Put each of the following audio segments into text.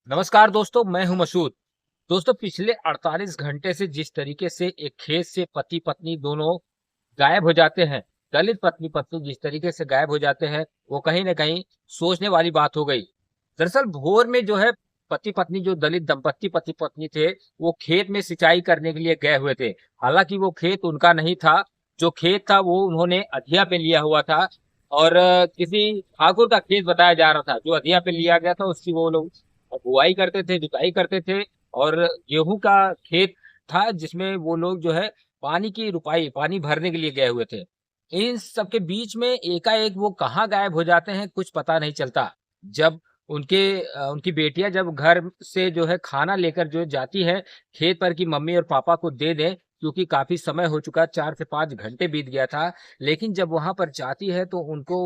नमस्कार दोस्तों, मैं हूं मसूद। दोस्तों, पिछले 48 घंटे से जिस तरीके से एक खेत से पति पत्नी दोनों गायब हो जाते हैं, दलित पत्नी पत्नी जिस तरीके से गायब हो जाते हैं, वो कहीं न कहीं सोचने वाली बात हो गई। दरअसल भोर में जो है पति पत्नी जो दलित दंपत्ति पति पत्नी थे, वो खेत में सिंचाई करने के लिए गए हुए थे। हालाँकि वो खेत उनका नहीं था, जो खेत था वो उन्होंने अधिया पे लिया हुआ था और किसी ठाकुर का खेत बताया जा रहा था, जो अधिया पे लिया गया था उसकी वो लोग बुआई करते थे, जुताई करते थे और गेहूँ का खेत था जिसमें वो लोग जो है पानी की रुपाई पानी भरने के लिए गए हुए थे। इन सब के बीच में एकाएक वो कहाँ गायब हो जाते हैं कुछ पता नहीं चलता। जब उनकी बेटियाँ जब घर से जो है खाना लेकर जो जाती हैं खेत पर कि मम्मी और पापा को दे दें, क्योंकि काफ़ी समय हो चुका 4 से 5 घंटे बीत गया था। लेकिन जब वहाँ पर जाती है तो उनको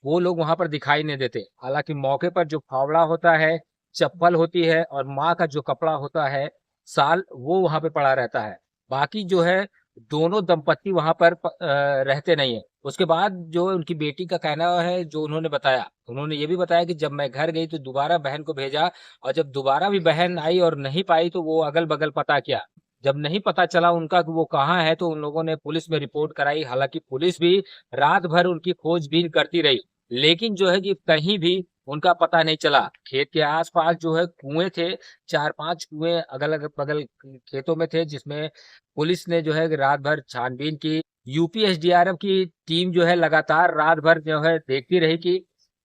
वो लोग वहाँ पर दिखाई नहीं देते। हालाँकि मौके पर जो फावड़ा होता है, चप्पल होती है और माँ का जो कपड़ा होता है, शाल, वो वहाँ पे पड़ा रहता है। बाकी जो है दोनों दंपत्ति वहाँ पर रहते नहीं हैं। उसके बाद जो उनकी बेटी का कहना है जो उन्होंने बताया, उन्होंने ये भी बताया कि जब मैं घर गई तो दोबारा बहन को भेजा और जब दोबारा भी बहन आई और नहीं पाई तो वो अगल-बगल पता किया। जब नहीं पता चला उनका कि वो कहाँ है तो उन लोगों ने पुलिस में रिपोर्ट कराई। हालाँकि पुलिस भी रात भर उनकी खोजबीन करती रही, लेकिन जो है कि कहीं भी उनका पता नहीं चला। खेत के आस-पास जो है कुएँ थे, 4-5 कुएँ अगल-बगल खेतों में थे जिसमें पुलिस ने जो है कि रात भर छानबीन की। यूपी एसडीआरएफ की टीम जो है लगातार रात भर जो है देखती रही कि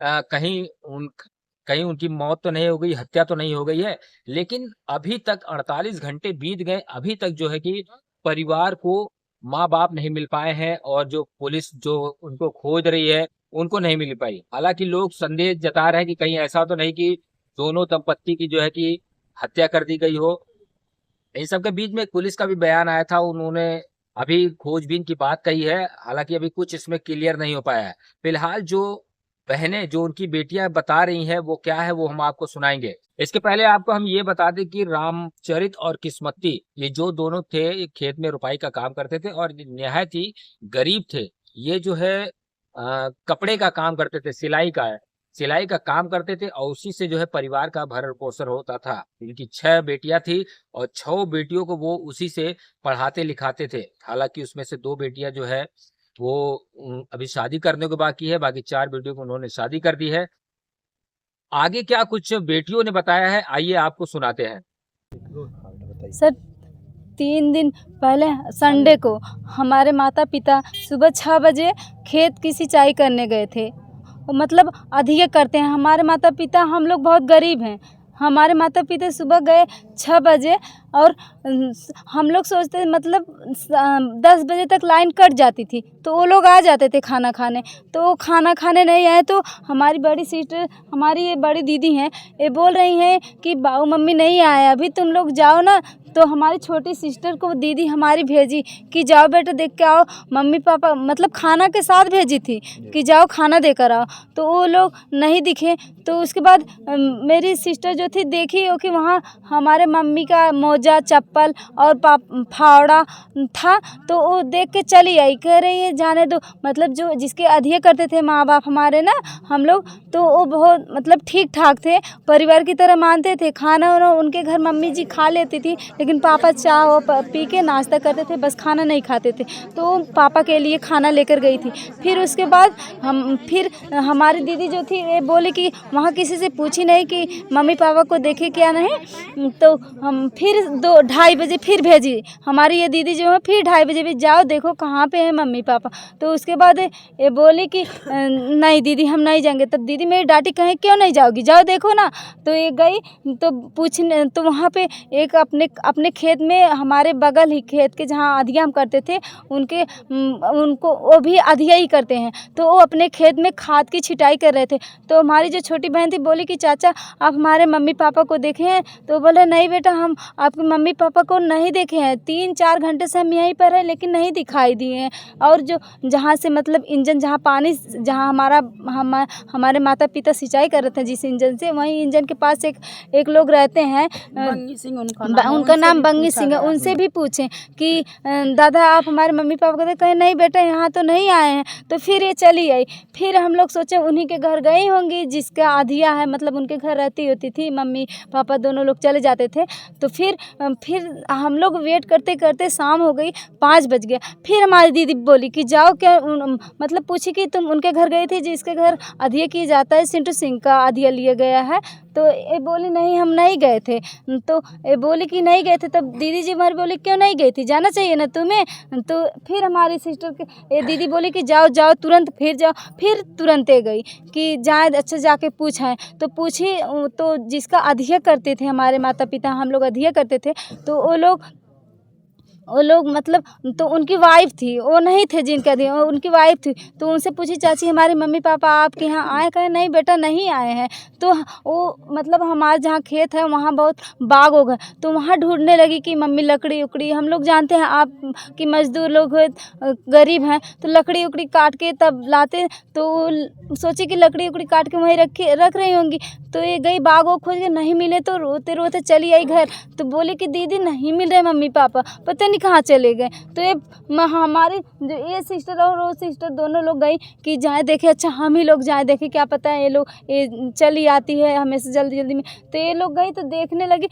अ, कहीं उन कहीं उनकी मौत तो नहीं हो गई, हत्या तो नहीं हो गई है। लेकिन अभी तक 48 घंटे बीत गए, अभी तक जो है कि परिवार को माँ-बाप नहीं मिल पाए हैं और जो पुलिस जो उनको खोज रही है, उनको नहीं मिल पाई। हालाँकि लोग संदेह जता रहे हैं कि कहीं ऐसा तो नहीं कि दोनों दंपत्ति की जो है कि हत्या कर दी गई हो। इन सब के बीच में पुलिस का भी बयान आया था, उन्होंने अभी खोजबीन की बात कही है, हालाँकि अभी कुछ इसमें क्लियर नहीं हो पाया है। फिलहाल जो बहनें, जो उनकी बेटियाँ बता रही हैं, वो क्या है, वो हम आपको सुनाएँगे। इसके पहले आपको हम ये बता दें कि रामचरित और किस्मती, ये जो दोनों थे, ये खेत में रुपाई का काम करते थे और निहायत ही गरीब थे। ये जो है कपड़े का काम करते थे, सिलाई का काम करते थे और उसी से जो है परिवार का भरण-पोषण होता था। इनकी 6 बेटियाँ थी और 6 बेटियों को वो उसी से पढ़ाते-लिखाते थे। हालाँकि उसमें से 2 बेटियाँ जो है वो अभी शादी करने को बाकी है, बाकी 4 बेटियों को उन्होंने शादी कर दी है। आगे क्या कुछ बेटियों ने बताया है, आइए आपको सुनाते हैं। सर 3 दिन पहले संडे को हमारे माता-पिता सुबह 6 बजे खेत की सिंचाई करने गए थे। मतलब अधिया करते हैं। हमारे माता-पिता हम लोग बहुत गरीब हैं। हमारे माता-पिता सुबह गए 6 बजे और हम लोग सोचते थे मतलब 10 बजे तक लाइन कट जाती थी, तो वो लोग आ जाते थे खाना खाने। तो वो खाना खाने नहीं आए तो हमारी बड़ी सिस्टर, हमारी ये बड़ी दीदी हैं, ये बोल रही हैं कि बाऊ मम्मी नहीं आए अभी, तुम लोग जाओ ना। तो हमारी छोटी सिस्टर को दीदी हमारी भेजी कि जाओ बेटा देख के आओ, मम्मी पापा मतलब खाना के साथ भेजी थी कि जाओ खाना देकर आओ। तो वो लोग नहीं दिखे। तो उसके बाद मेरी सिस्टर जो थी देखी हो कि वहाँ हमारे मम्मी का मोजा, चप्पल और फावड़ा था, तो वो देख के चली आई, कह रही है जाने दो। मतलब जो जिसके अधिया करते थे माँ बाप हमारे ना, हम लोग, तो वो बहुत मतलब ठीक ठाक थे, परिवार की तरह मानते थे। खाना वाना उनके घर मम्मी जी खा लेती थी, लेकिन पापा चाय पी के नाश्ता करते थे, बस खाना नहीं खाते थे। तो वो पापा के लिए खाना लेकर गई थी। फिर उसके बाद फिर हमारी दीदी जो थी ये बोली कि वहाँ किसी से पूछी नहीं कि मम्मी पापा को देखे क्या नहीं। तो हम फिर 2-2:30 बजे फिर भेजी हमारी ये दीदी जो है, फिर 2:30 बजे भी जाओ देखो कहाँ पे है मम्मी पापा। तो उसके बाद ये बोली कि नहीं दीदी हम नहीं जाएंगे। तब दीदी मेरी डांटी, कहीं क्यों नहीं जाओगी, जाओ देखो ना। तो ये गई तो पूछने, तो वहाँ पे एक अपने खेत में, हमारे बगल ही खेत के जहाँ अधिया हम करते थे, उनको वो भी अधिया ही करते हैं, तो वो अपने खेत में खाद की छिटाई कर रहे थे। तो हमारी जो छोटी बहन थी बोली कि चाचा आप हमारे मम्मी पापा को देखे हैं? तो बोले नहीं बेटा, हम आपके मम्मी पापा को नहीं देखे हैं। 3-4 घंटे से हम यहीं पर हैं लेकिन नहीं दिखाई दिए हैं। और जो जहाँ से मतलब इंजन जहाँ पानी जहाँ हमारे माता पिता सिंचाई कर रहे थे जिस इंजन से, वहीं इंजन के पास एक लोग रहते हैं, बंगी सिंह उनका नाम बंगी सिंह है। उनसे भी पूछें कि दादा आप हमारे मम्मी पापा को कहे नहीं बेटा यहाँ तो नहीं आए हैं। तो फिर ये चली आई। फिर हम लोग सोचे उन्हीं के घर गई होंगी जिसका आधिया है, मतलब उनके घर रहती होती थी, मम्मी पापा दोनों लोग चले जाते थे। तो फिर हम लोग वेट करते करते शाम हो गई, 5 बज गया। फिर हमारी दीदी बोली कि जाओ क्या मतलब पूछी कि तुम उनके घर गई थी जिसके घर अधिया किया जाता है, सिंटू सिंह का अधिया लिया गया है। तो ये बोली नहीं हम नहीं गए थे। तो ये बोली कि नहीं गए थे। तब दीदी जी हमारी बोली क्यों नहीं गई थी, जाना चाहिए ना तुम्हें। तो फिर हमारी सिस्टर के दीदी बोली कि जाओ जाओ तुरंत, फिर जाओ। फिर तुरंत गई कि जाए अच्छा जाके पूछाएं। तो पूछी तो जिसका अधिया करते थे हमारे माता पिता, हम लोग अधिया करते थे, तो वो लोग मतलब तो उनकी वाइफ थी, वो नहीं थे जिनका दिया, उनकी वाइफ थी। तो उनसे पूछी चाची हमारे मम्मी पापा आपके यहाँ आए, कहे नहीं बेटा नहीं आए हैं। तो वो मतलब हमारे जहाँ खेत है वहाँ बहुत बाग हो गए। तो वहाँ ढूंढने लगी कि मम्मी लकड़ी उकड़ी, हम लोग जानते हैं आप कि मजदूर लोग गरीब हैं, तो लकड़ी उकड़ी काट के तब लाते। तो सोची कि लकड़ी उकड़ी काट के वहीं रख रही होंगी। तो ये गई बाग वो खोज के नहीं मिले, तो रोते रोते चली आई घर। तो बोले कि दीदी नहीं मिल रहे मम्मी पापा, पता नहीं कहाँ चले गए। तो ये हमारी जो ये सिस्टर और वो सिस्टर दोनों लोग गई कि जाए देखे, अच्छा हम ही लोग जाए देखे, क्या पता है ये चली आती है हमेशा जल्दी जल्दी में। तो ये लोग गई तो देखने लगी।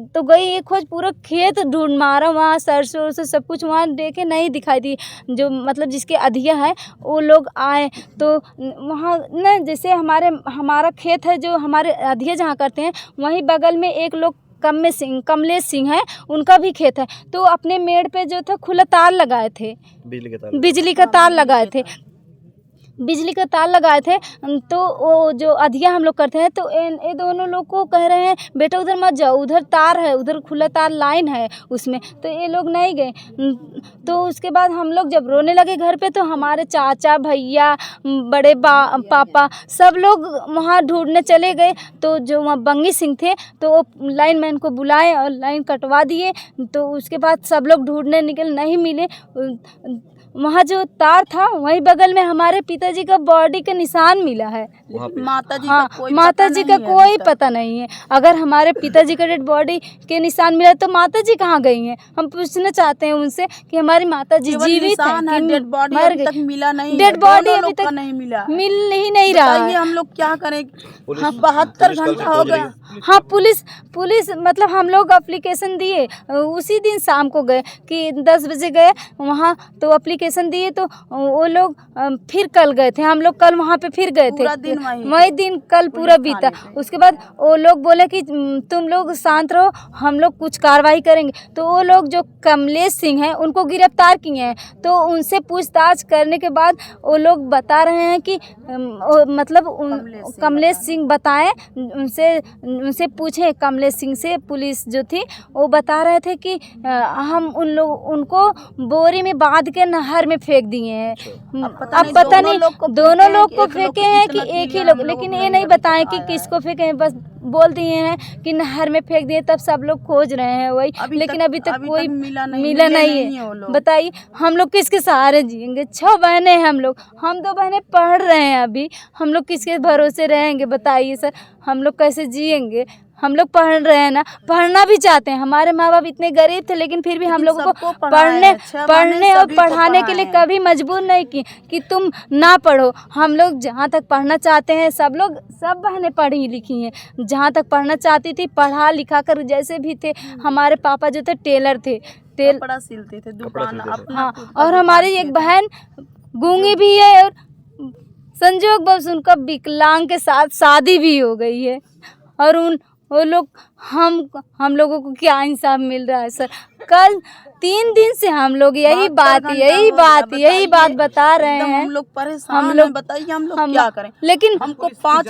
तो गई ये खोज पूरा खेत ढूंढ मारा, वहाँ सरसों से सब कुछ वहाँ देखे नहीं दिखाई दी। जो मतलब जिसके अधिया है वो लोग आए तो वहाँ न जैसे हमारा खेत है, जो हमारे अधिया जहाँ करते हैं वहीं बगल में एक लोग कमलेश सिंह है, उनका भी खेत है। तो अपने मेड़ पे जो था खुला तार लगाए थे, बिजली का तार लगाए थे। तो वो जो अधिया हम लोग करते हैं, तो ये दोनों लोग को कह रहे हैं बेटा उधर मत जाओ, उधर तार है, उधर खुला तार लाइन है उसमें। तो ये लोग नहीं गए। तो उसके बाद हम लोग जब रोने लगे घर पे, तो हमारे चाचा भैया बड़े पापा सब लोग वहाँ ढूंढने चले गए। तो जो वहाँ बंगी सिंह थे तो वो लाइन मैन को बुलाए और लाइन कटवा दिए। तो उसके बाद सब लोग ढूंढने निकल, नहीं मिले। वहाँ जो तार था वहीं बगल में हमारे पिताजी का बॉडी का निशान मिला है। माता जी का कोई पता नहीं है। अगर हमारे पिताजी का डेड बॉडी के निशान मिला तो माता जी कहाँ गई हैं? हम पूछना चाहते हैं उनसे कि हमारी माता जी जीवित हैं, डेड बॉडी अभी तक मिला नहीं, डेड बॉडी अभी तक नहीं मिला, मिल ही नहीं रहा है। हम लोग क्या करें? 72 घंटा हो गया। हाँ पुलिस मतलब हम लोग एप्लीकेशन दिए, उसी दिन शाम को गए कि 10 बजे गए वहाँ, तो एप्लीकेशन दिए। तो वो लोग फिर कल गए थे, हम लोग कल वहाँ पे फिर गए थे, वही दिन कल पूरा बीता। उसके बाद वो लोग बोले कि तुम लोग शांत रहो, हम लोग कुछ कार्रवाई करेंगे। तो वो लोग जो कमलेश सिंह हैं उनको गिरफ्तार किए हैं। तो उनसे पूछताछ करने के बाद वो लोग बता रहे हैं कि मतलब कमलेश सिंह बताएं, उनसे पूछे कमलेश सिंह से, पुलिस जो थी वो बता रहे थे कि हम उनको बोरी में बांध के नहर में फेंक दिए हैं। अब पता नहीं दोनों लोग को फेंके हैं कि एक ही लोग, लेकिन ये नहीं बताएं कि किसको फेंके हैं, बस बोल दिए हैं कि नहर में फेंक दिए। तब सब लोग खोज रहे हैं वही, लेकिन अभी तक कोई मिला नहीं है। बताइए हम लोग किसके सहारे जिएंगे? 6 बहनें हैं हम लोग, हम 2 बहनें पढ़ रहे हैं अभी, हम लोग किसके भरोसे रहेंगे? बताइए सर, हम लोग कैसे जिएंगे? हम लोग पढ़ रहे हैं ना, पढ़ना भी चाहते हैं। हमारे माँ बाप इतने गरीब थे लेकिन फिर भी हम लोगों को पढ़ने और पढ़ाने के लिए कभी मजबूर नहीं की कि तुम ना पढ़ो। हम लोग जहाँ तक पढ़ना चाहते हैं, सब बहनें पढ़ी लिखी हैं, जहाँ तक पढ़ना चाहती थी पढ़ा लिखा कर, जैसे भी थे। हमारे पापा जो थे टेलर थे, कपड़ा सिलते थे, दुकान। हाँ, और हमारी एक बहन गूंगी भी है, और संजोग बस उनका विकलांग के साथ शादी भी हो गई है। और वो लोग हम लोगों को क्या इंसाफ मिल रहा है सर? कल 3 दिन से हम लोग यही बात बता रहे हैं। हम लोग परेशान हैं, बताइए हम लोग क्या करें? लेकिन हमको 5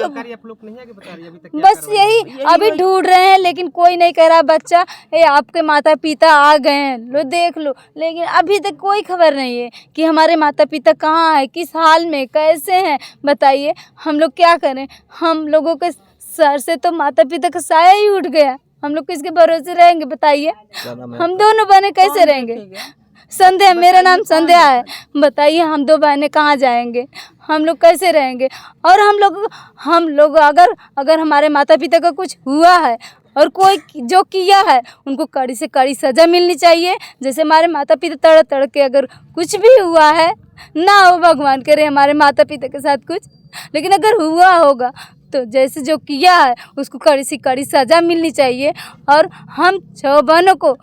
बस यही अभी ढूंढ रहे हैं, लेकिन कोई नहीं कह रहा बच्चा ये आपके माता पिता आ गए हैं, लो देख लो। लेकिन अभी तक कोई खबर नहीं है कि हमारे माता पिता कहाँ है, किस हाल में, कैसे हैं। बताइए हम लोग क्या करें? हम लोगों के सर से तो माता पिता का साया ही उठ गया। हम लोग किसके भरोसे रहेंगे बताइए? क्या नाम है? हम दोनों बहनें कैसे रहेंगे? संध्या, मेरा नाम संध्या है। बताइए हम दो बहनें कहाँ जाएंगे? हम लोग कैसे रहेंगे? और हम लोग अगर हमारे माता पिता का कुछ हुआ है और कोई जो किया है उनको कड़ी से कड़ी सज़ा मिलनी चाहिए। जैसे हमारे माता पिता तड़ तड़ के अगर कुछ भी हुआ है, ना हो भगवान करे हमारे माता पिता के साथ कुछ, लेकिन अगर हुआ होगा तो जैसे जो किया है उसको कड़ी से कड़ी सज़ा मिलनी चाहिए। और हम 6 बहनों को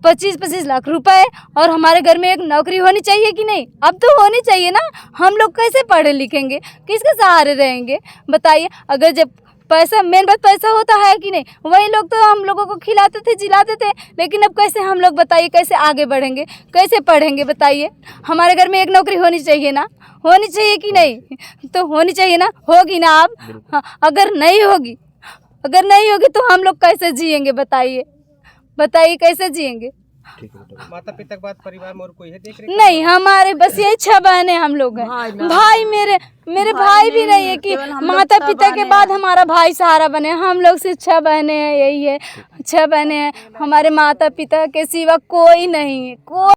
25-25 लाख रुपए और हमारे घर में एक नौकरी होनी चाहिए कि नहीं? अब तो होनी चाहिए ना। हम लोग कैसे पढ़े लिखेंगे? किसके सहारे रहेंगे बताइए? अगर जब पैसा, मेन बात पैसा होता है कि नहीं, वही लोग तो हम लोगों को खिलाते थे, जिलाते थे। लेकिन अब कैसे हम लोग बताइए कैसे आगे बढ़ेंगे, कैसे पढ़ेंगे बताइए? हमारे घर में एक नौकरी होनी चाहिए ना, होनी चाहिए कि नहीं? तो होनी चाहिए ना, होगी ना अब? हाँ, अगर नहीं होगी तो हम लोग कैसे जिएंगे बताइए? कैसे जिएंगे? ठीक है बेटा। माता पिता के बाद परिवार में और कोई है देख रेख? नहीं, हमारे बस यही 6 बहनें हम लोग हैं। भाई मेरे भाई भी नहीं है कि माता पिता के बाद हमारा भाई सहारा बने। हम लोग सिर्फ 6 बहनें हैं, यही है, 6 बहनें हैं। हमारे माता पिता के सिवा कोई नहीं है, कोई।